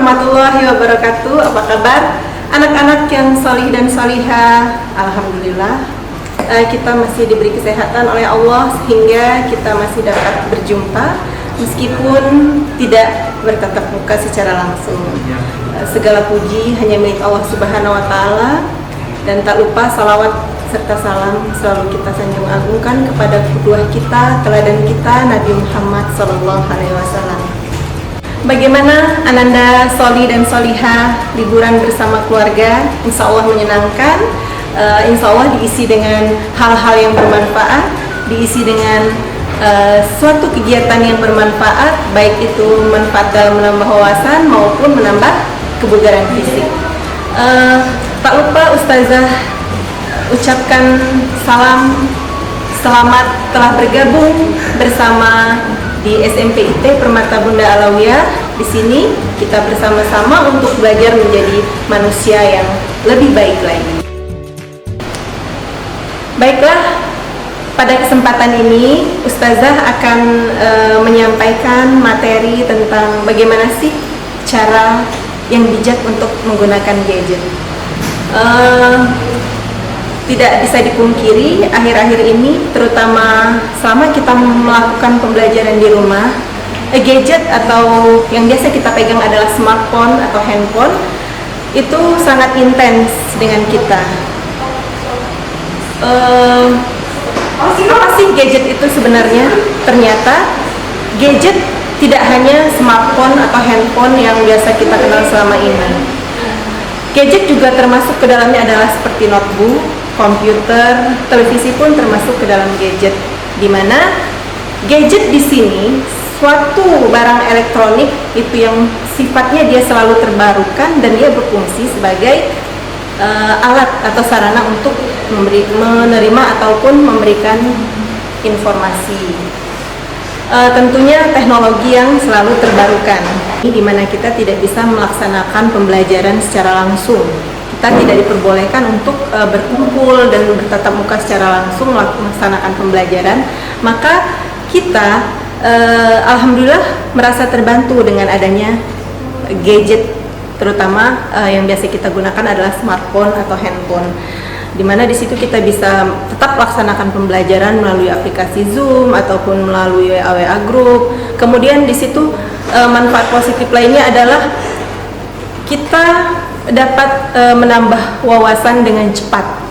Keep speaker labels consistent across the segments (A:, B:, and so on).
A: warahmatullahi wabarakatuh. Apa kabar anak-anak yang solih dan solihah? Alhamdulillah, kita masih diberi kesehatan oleh Allah sehingga kita masih dapat berjumpa meskipun tidak bertatap muka secara langsung. Segala puji hanya milik Allah Subhanahu wa Ta'ala, dan tak lupa salawat serta salam selalu kita sanjung agungkan kepada kedua kita, teladan kita, Nabi Muhammad SAW. Bagaimana Ananda Soli dan Solihah liburan bersama keluarga? Insya Allah menyenangkan, insya Allah diisi dengan hal-hal yang bermanfaat, diisi dengan suatu kegiatan yang bermanfaat, baik itu manfaat dalam menambah wawasan maupun menambah kebugaran fisik. Tak lupa Ustazah ucapkan salam selamat telah bergabung bersama di SMP IT Permata Bunda Alawiyah. Di sini kita bersama-sama untuk belajar menjadi manusia yang lebih baik lagi. Baiklah, pada kesempatan ini Ustazah akan menyampaikan materi tentang bagaimana sih cara yang bijak untuk menggunakan gadget. Tidak bisa dipungkiri, akhir-akhir ini, terutama selama kita melakukan pembelajaran di rumah, gadget atau yang biasa kita pegang adalah smartphone atau handphone, itu sangat intens dengan kita. Apa sih gadget itu sebenarnya? Ternyata gadget tidak hanya smartphone atau handphone yang biasa kita kenal selama ini. Gadget juga termasuk ke dalamnya adalah seperti notebook, komputer, televisi pun termasuk ke dalam gadget. Di mana gadget di sini suatu barang elektronik itu yang sifatnya dia selalu terbarukan dan dia berfungsi sebagai alat atau sarana untuk menerima ataupun memberikan informasi. Tentunya teknologi yang selalu terbarukan, di mana kita tidak bisa melaksanakan pembelajaran secara langsung. Kita tidak diperbolehkan untuk berkumpul dan bertatap muka secara langsung melaksanakan pembelajaran. Maka kita alhamdulillah merasa terbantu dengan adanya gadget, terutama yang biasa kita gunakan adalah smartphone atau handphone, di mana di situ kita bisa tetap laksanakan pembelajaran melalui aplikasi Zoom ataupun melalui WA Group. Kemudian di situ manfaat positif lainnya adalah kita dapat menambah wawasan dengan cepat.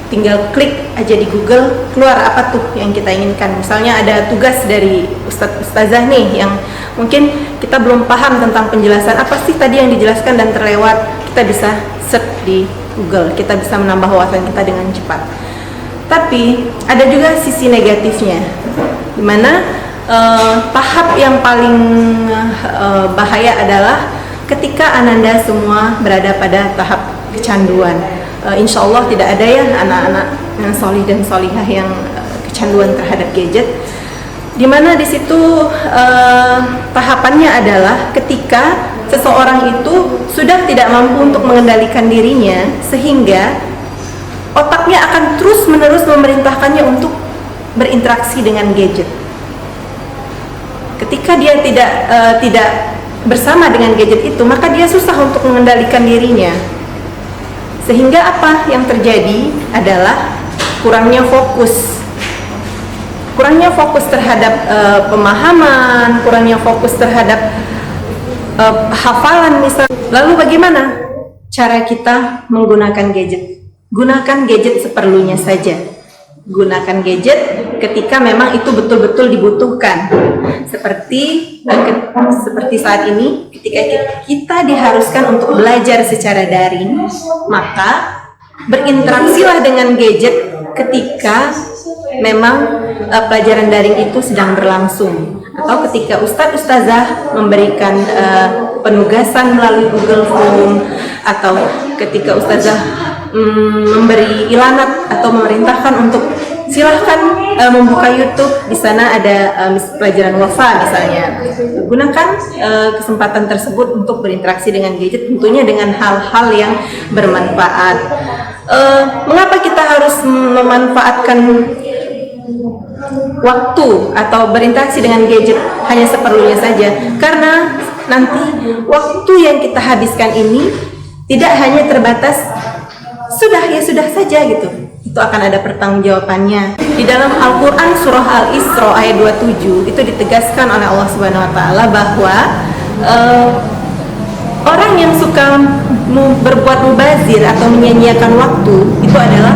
A: Tinggal klik aja di Google, keluar apa tuh yang kita inginkan. Misalnya ada tugas dari Ustazah nih yang mungkin kita belum paham tentang penjelasan apa sih tadi yang dijelaskan dan terlewat, kita bisa search di Google, kita bisa menambah wawasan kita dengan cepat. Tapi ada juga sisi negatifnya, dimana tahap yang paling bahaya adalah ketika Ananda semua berada pada tahap kecanduan. Insya Allah tidak ada ya anak-anak yang solih dan solihah yang kecanduan terhadap gadget, dimana di situ tahapannya adalah ketika seseorang itu sudah tidak mampu untuk mengendalikan dirinya, sehingga otaknya akan terus-menerus memerintahkannya untuk berinteraksi dengan gadget. Ketika dia tidak bersama dengan gadget itu, maka dia susah untuk mengendalikan dirinya. Sehingga apa yang terjadi adalah kurangnya fokus terhadap pemahaman, kurangnya fokus terhadap hafalan misalnya. Lalu bagaimana cara kita menggunakan gadget? Gunakan gadget seperlunya saja. Gunakan gadget ketika memang itu betul-betul dibutuhkan. Seperti saat ini, ketika kita diharuskan untuk belajar secara daring, maka berinteraksilah dengan gadget ketika memang pelajaran daring itu sedang berlangsung, atau ketika Ustazah memberikan penugasan melalui Google Form, atau ketika Ustazah memberi ilanat atau memerintahkan untuk silahkan membuka YouTube, di sana ada pelajaran wafa misalnya. Gunakan kesempatan tersebut untuk berinteraksi dengan gadget, tentunya dengan hal-hal yang bermanfaat. Mengapa kita harus memanfaatkan waktu atau berinteraksi dengan gadget hanya seperlunya saja? Karena nanti waktu yang kita habiskan ini tidak hanya terbatas sudah saja gitu. Itu akan ada pertanggungjawabannya. Di dalam Al-Qur'an surah Al-Isra ayat 27 itu ditegaskan oleh Allah Subhanahu wa taala bahwa orang yang suka berbuat mubazir atau menyia-nyiakan waktu itu adalah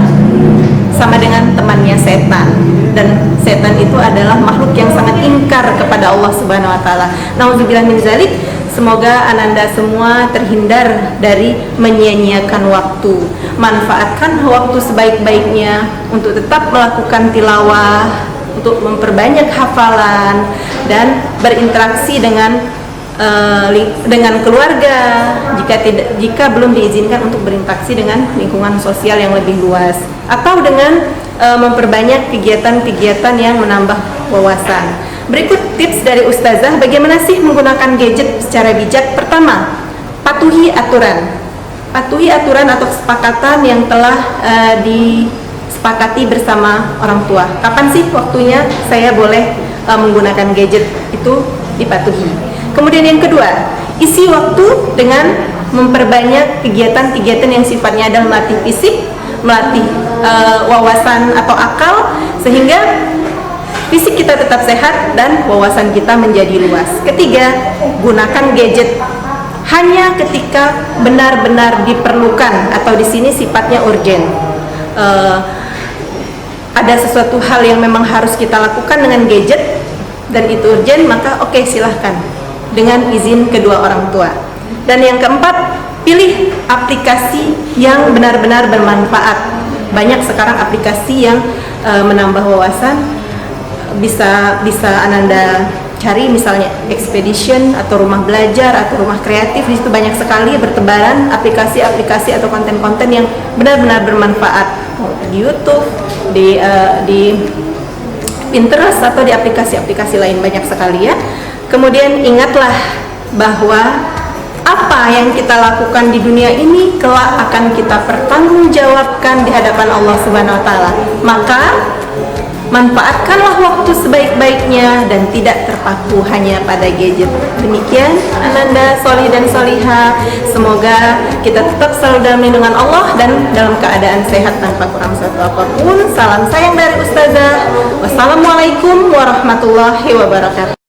A: sama dengan temannya setan, dan setan itu adalah makhluk yang sangat ingkar kepada Allah Subhanahu wa taala. Nauzubillah min zalik. Semoga ananda semua terhindar dari menyia-nyiakan waktu. Manfaatkan waktu sebaik-baiknya untuk tetap melakukan tilawah, untuk memperbanyak hafalan dan berinteraksi dengan keluarga, jika belum diizinkan untuk berinteraksi dengan lingkungan sosial yang lebih luas, atau dengan memperbanyak kegiatan-kegiatan yang menambah wawasan. Berikut tips dari Ustazah bagaimana sih menggunakan gadget secara bijak. Pertama, patuhi aturan. Patuhi aturan atau kesepakatan yang telah disepakati bersama orang tua. Kapan sih waktunya saya boleh menggunakan gadget, itu dipatuhi. Kemudian yang kedua, isi waktu dengan memperbanyak kegiatan-kegiatan yang sifatnya adalah melatih fisik, melatih wawasan atau akal, sehingga fisik kita tetap sehat dan wawasan kita menjadi luas. Ketiga, gunakan gadget hanya ketika benar-benar diperlukan atau di sini sifatnya urgent. Ada sesuatu hal yang memang harus kita lakukan dengan gadget dan itu urgent, maka oke, silahkan dengan izin kedua orang tua. Dan yang keempat, pilih aplikasi yang benar-benar bermanfaat. Banyak sekarang aplikasi yang menambah wawasan. Bisa ananda cari misalnya Expedition atau rumah belajar atau rumah kreatif. Di situ banyak sekali bertebaran aplikasi-aplikasi atau konten-konten yang benar-benar bermanfaat di YouTube, di Pinterest atau di aplikasi-aplikasi lain, banyak sekali ya. Kemudian ingatlah bahwa apa yang kita lakukan di dunia ini kelak akan kita pertanggungjawabkan di hadapan Allah Subhanahu wa taala. Maka manfaatkanlah waktu sebaik-baiknya dan tidak terpaku hanya pada gadget. Demikian ananda solih dan solihah. Semoga kita tetap selalu dalam lindungan Allah dan dalam keadaan sehat tanpa kurang satu apapun. Salam sayang dari Ustazah. Wassalamualaikum warahmatullahi wabarakatuh.